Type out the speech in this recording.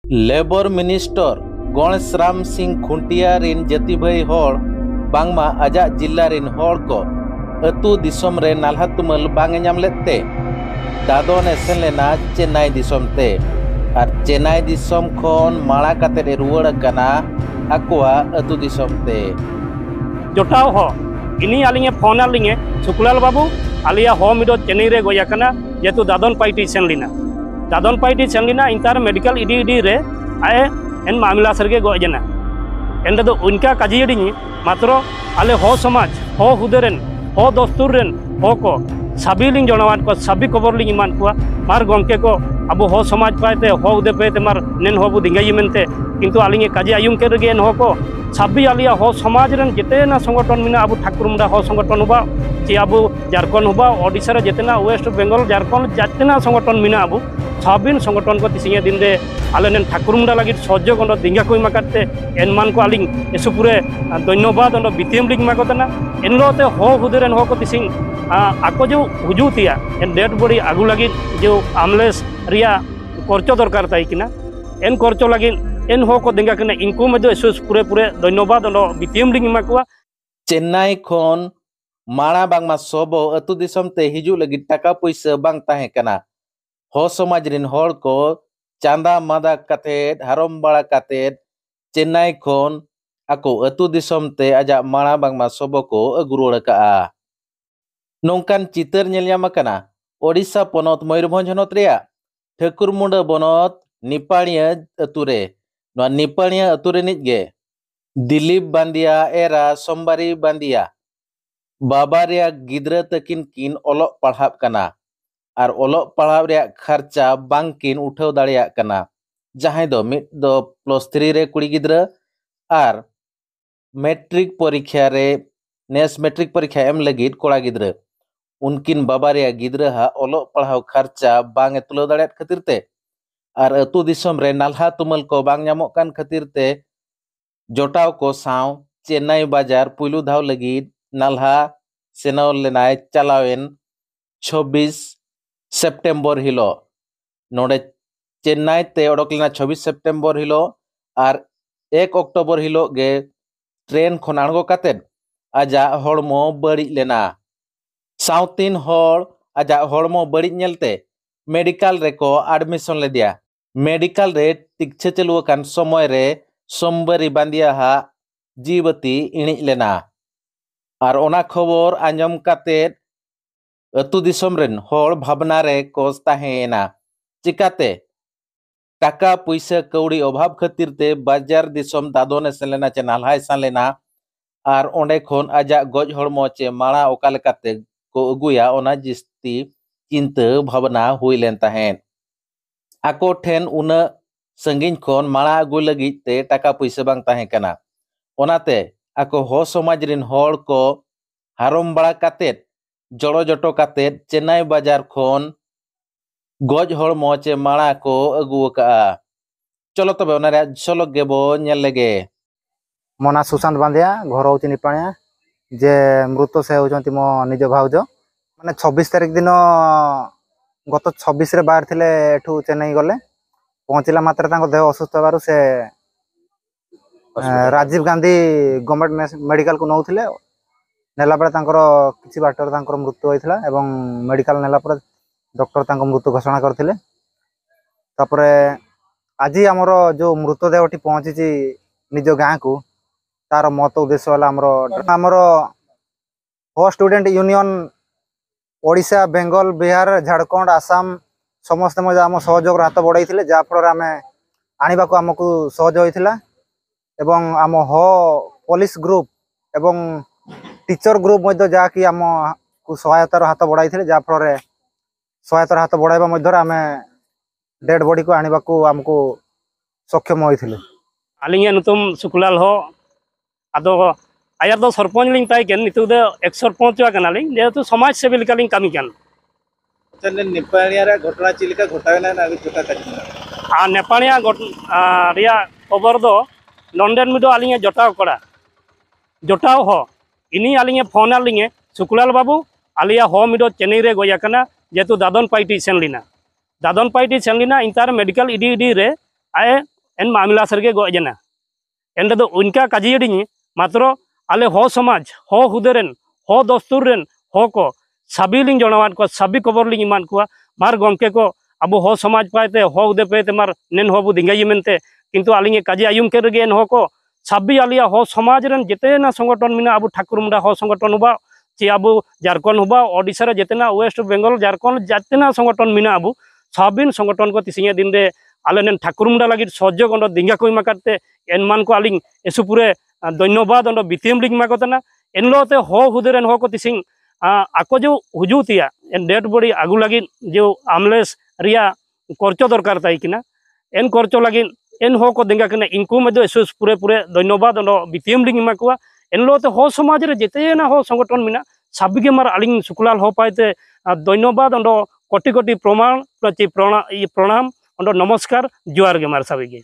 Labour minister Ganesh Ram Singh Khuntia रिन जति भाई होड़ बांगमा आजा जिल्ला रिन होड़ को अतु दिसम रे नालहा तुमल बांगे नाम लेते दादोन एसेन लेना चेन्नई दिसम ते और चेन्नई दिसम खोन माड़ा काते रे रुवाड़ कना अकुआ अतु दिसम ते जोटाव हो इनी आलिंगे फोन आलिंगे सुकुलाल बाबू आलिया हो मिडो चेन्नई रे गोया कना जेतु दादोन पाइटी सेन लिना दादोन पाइटी सेन लिना इंतार मेडिकल इडी रे आए एन मामला सरगे गोजना एंड दो उनका काजियडी मात्र आले हो समाज हो हुदेरन हो दस्तूरन हो को सभी लिंग जनावान को सभी खबर लिंग मान को मार गमके को अब हो समाज पाते हो उदे पेते मार नेन हो बु दिंगाई मेनते किंतु आलिंगे काजी आयुम के रगे एन हो को सभी आलिया हो समाज रन जितेना संगठन मिना अब ठाकुरमुंडा हो संगठन हुआ चे अब झारखंड हुआ ओडिशा रे जितेना वेस्ट बेंगल झारखंड जितेना संगठन मिना अब सभी संगठन को तिसिंगे दिन रे आले नेन ठाकुरमुंडा लगी सहयोग अंड दिंगा को माकाते एनमान को आलिंग एसुपुरे धन्यवाद अंड बीटीएम लिंग माकोतना एनलोते हो हुदेरन हो को तिसिंग आको जो हुजुतिया एन डेड बॉडी आगु लगी जो एम्बुलेंस रिया खर्चो दरकार ताई किना एन खर्चो लगी एन हो को दिंगा कने इनको में जो पूरे पूरे धन्यवाद अंड बीटीएम लिंग माकुआ चेन्नई खोन माड़ा बांगमा सबो अतु दिसम ते हिजु लगी टाका पैसा बांग ताहे कना हो समाज रिन होड़ को चांदा मादा कातेद हारम बाड़ा कातेद चेन्नई खोन आको अतु दिसम ते आजा माड़ा बांगमा सबो को अगुरुड़ का नोंकान चितर नेलयामाकना ओडिशा पोनोत मयूरभंज होनोत रेया ठाकुरमुंडा बनोत निपाणिया अतुरे नोआ निपाणिया अतुरे निजगे दिलीप बांदिया एरा सोमबारी बांदिया बाबा रेया गिद्रा तकिन किन ओलोग पढ़ाब कना और ओलोग पढ़ाब रेया खर्चा बांग किन उठाव दाड़ेया कना जहां दो मिड दो +3 रे कुड़ी गिद्रा और मैट्रिक परीक्षा रे नेस मैट्रिक परीक्षा एम लगिद कोड़ा गिद्रा उनकिन बाबा रेया गिद्रा हा ओलोग पढ़ाव खर्चा बांग तुलाव दाड़ेयात खातिर ते और अतु दिसम रे नालहा तुमल को बांग ᱧᱟᱢᱚᱜ कान खातिर ते जोटाव को साव चेन्नई बाजार पुलु धाव लगिद नालहा सेनाव लेनाय चलावेन 26 सेप्टेम्बर हिलो नोडे चेन्नई ते ओडक लेना 26 सेप्टेम्बर हिलो और 1 अक्टोबर हिलो गे ट्रेन खन आणगो कातेद आजा हड़मो बड़ी लेना साउतीन हड़ आजा हड़मो बड़ी नेलते मेडिकल रे को एडमिशन ले दिया मेडिकल रे तिक्छे चलुआकान समय रे सोमबारी बांदिया हा जीवती इणिज लेना और ओना खबर आंजम कातेद अतु दिसम रेन हड़ भावना रे कोस ताहेना चिकाते टाका पैसा कौड़ी अभाव खातिर ते बाजार दिसम दादोने सेलेना चे नालहाय सालेना और ओंडे खोन आजा गज हड़मो चे माड़ा ओका लेकाते को अगुया ओना जिस्ती चिंता भावना हुई लेन ताहेन आको ठेन उना संगिन खोन माड़ा अगु लगी ते टाका पैसा बांग ताहे कना ओनाते आको हो समाज रिन होड़ को हारम बड़ा कातेद जड़ो जटो कातेद चेन्नई बाजार खोन गज हड़मो चे माड़ा को अगु का चलो तबे ओना रे झलक गेबो नेल लेगे मोना सुशांत बांधिया घर होची निपाणिया जे मृत से होचंती मो निज भाउज माने 26 तारिख दिन गत 26 रे बाहर थिले एठू चेन्नई गले पहुंचला मात्र तांको देह असुस्थ होबारु से राजीव गांधी गवर्नमेंट मेडिकल को नौथिले नेला बेले तांकर किछि बाटर तांकर मृत्यु होइथिला एवं मेडिकल नेला पर डॉक्टर तांको मृत्यु घोषणा करथिले तापरे आज हमर जो मृतदेहटी पहुंची निज गाँ को तार मत उद्देश्य वाला हमर हो स्टूडेंट यूनियन ओडिशा बेंगल बिहार झारखंड आसाम समस्त आम सहयोग हाथ बढ़ाई जहाँफल आम आने को आमको सहज होता एवं आम हो पुलिस ग्रुप एवं टीचर ग्रुप जहाँकि आम को सहायतार हाथ बढ़ाई जहाँफल सहायतार हाथ बढ़ाइबा आम डेड बॉडी को आने को आमको सक्षम होते आलिंगे नुतुम सुकुलाल हो आदो आयार दो सरपंच लिंग ताई केन नितु दे एक सरपंच कना लिंग जेतु समाज सेवी लिका लिंग कामी कान चले निपाणिया रे घटना चिलिका घटावेना ना जोटा काजिना आ नेपाणिया रिया खबर दो लंडन मिडो आलिंगे जोटाव करा जोटाव हो इनी आलिंगे फोन आलिंगे सुकुलाल बाबू आलिया हो मिडो चेन्नई रे गोया कना जेतु दादन पाइटी सेन लिना इंतार मेडिकल इडी रे आए एन मामला सरगे गजना एन दो उनका काजियडिंग मात्र आले हो समाज हो हुदेरन हो दस्तूरन हो को सभी लिंग जनावान को सभी खबर लिंग मान को मार गमके को अब हो समाज पाते हो उदे पेते मार नेन हो बुदिंगाई मेनते किंतु आलिंगे काजी आयुम के रगे एन हो को सभी आलिया हो समाज रन जितेना संगठन मिना अब ठाकुरमुंडा हो संगठन हुबा चे अब झारखंड हुबा ओडिशा रे जितेना वेस्ट बेंगल झारखंड जितेना संगठन मिना अब सबिन संगठन को तिसिंगे दिन रे आले नेन ठाकुरमुंडा लगी सहयोग अंड दिंगा को माकाते एनमान को आलिंग एसुपुरे धन्यवाद अंड बितिम लिंग माकतना एनलोते हो हुदेरन हो को तिसिंग आको जो हुजुतिया एन डेड बॉडी आगु लगी जो आमलेस रिया खर्चो दरकार ताइकिना एन खर्चो लगी एन हो को देंगा कना इनको मध्य एसुस पूरे पूरे धन्यवाद अंड बितिम लिंग माकुआ एनलोते हो समाज रे जेतेना हो संगठन मिना साबिगे मार आलिंग सुकुलाल हो पाइते धन्यवाद अंड कोटि कोटि प्रमाण प्रणाम अंड नमस्कार जुआर गे मार साबिगे।